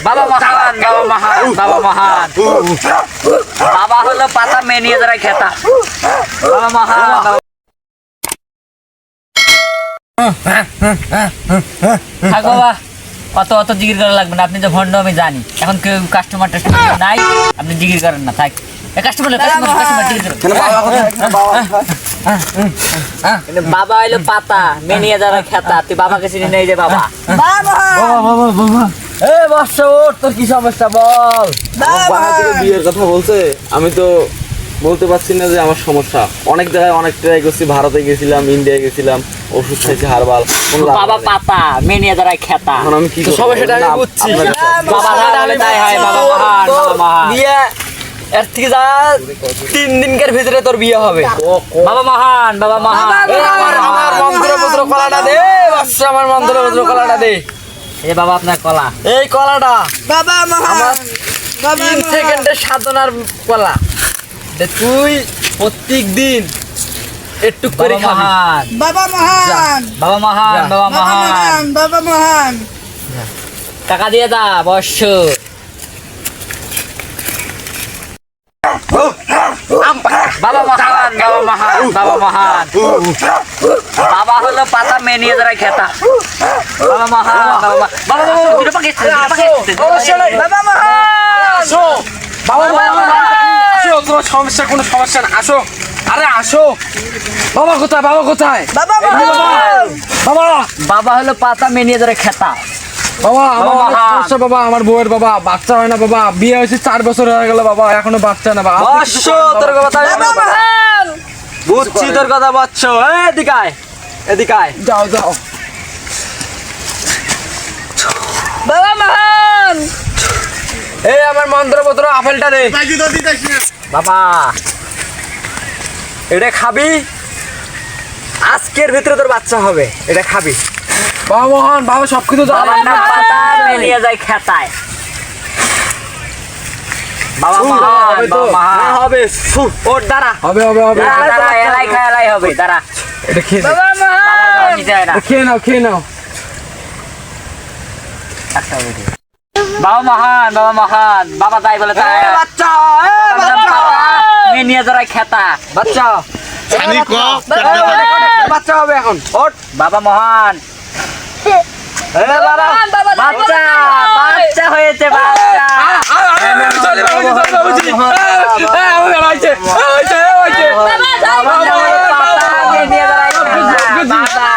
বাবা মহান, বাবা মহান, বাবা মহান। বাবা হলো পাতা মেয়ে নিয়ে যারা খেতা। বাবা মহান। থাক বাবা, অত জিগির করা লাগবে না। আপনি যে ভণ্ড আমি জানি। এখন কেউ কাস্টমার নাই, আপনি জিগির করেন না। থাক বাবা হইলো পাতা মেয়ে নিয়ে যারা খেতা। তুই বাবাকে চিনি নেই যে বাবা। তোর কি সমস্যা বল? বিয়ের কথা বলছে, আমি তো বলতে পারছি না যে আমার সমস্যা। অনেক জায়গায় অনেক ট্রাই করছি, ভারতে গেছিলাম, ইন্ডিয়ায় গেছিলাম, ওষুধ খাইছি হারবাল। বাবা পাতা মেয়ে নিয়ে যারা খেতা। এখন আমি কি সমস্যাটা আমি বুঝছি। বাবা হলে তাই হয়। বাবা মহান, বাবা মহান। বিয়ে এর থেকে যা 3 দিনের ভিতরে তোর বিয়ে হবে। বাবা মহান, বাবা মহান। আমার মন্ত্রপত্র কলাটা দে, বাচ্চা আমার মন্ত্রপত্র কলাটা দে। এই বাবা আপনার কলা। এই কলাটা বাবা মহান, বাবা 3 সেকেন্ডের সাধনার কলা। তুই প্রত্যেক দিন একটু করে বাবা খাবি। মহান, বাবা মহান, বাবা মহান, বাবা বাবা মহান। মহান, বাবা মহান। টাকা দিয়ে দা বর্ষ। বাবা মহান, বাবা মহান, বাবা মহান। বাবা হলো পাতা মেয়ে নিয়ে যারা খেতা। বাবা মহান, বাবা মহান। বাবা দুটো পাখি এসছে, দুটো পাখি এসছে। বাবা মহান, আসো বাবা, আসো, তোমার সমস্যা কোনো সমস্যা না, আসো। আরে আসো। বাবা কোথায়? বাবা কোথায়? বাবা মহান। বাবা, বাবা হলো পাতা মেয়ে নিয়ে যারা খেতা। বাবা আমার বাবা, অনেক সমস্যা বাবা। আমার বউয়ের বাবা বাচ্চা হয় না বাবা। বিয়ে হয়েছে 4 বছর হয়ে গেল বাবা, এখনো বাচ্চা না বাবা। তোর কথা বাবা মহান, বুঝছি তোর কথা বাচ্চা। এদিকে আয়, এদিকে আয়। যাও যাও। বাবা মহান। এই আমার মন্ত্রপত্র আপেলটা দে বাবা এটা খাবি, আজকের ভিতরে তোর বাচ্চা হবে, এটা খাবি। বাবা মহান, বাবা সবকিছু বাবার নাম পাতা মেয়ে নিয়ে যায় খেতায়। বাবা মহান, বাবা মহান। হবে। ওর দ্বারা হবে হবে হবে। দাঁড়া, এলাই খায় এলাই হবে। দাঁড়া, এটা খেয়ে বাবা মহান। নিতে হয় না। খেয়ে নাও, খেয়ে নাও। বাবা মহান, বাবা মহান। বাবা তাই বলে তাই। বাচ্চা, বাবার নাম পাতা মেয়ে নিয়ে যারা খেতা। বাচ্চা, বাচ্চা হবে এখন। ওঠ। বাবা মহান। বাচ্চা বাচ্চা হয়েছে বাচ্চা। পাতা মেয়ে নিয়ে যারা খেতা।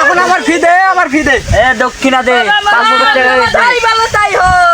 এখন আমার ফি দে, আমার ফি দে। এ দক্ষিণা দে। 500 টাকা তাই বলো তাই হয়।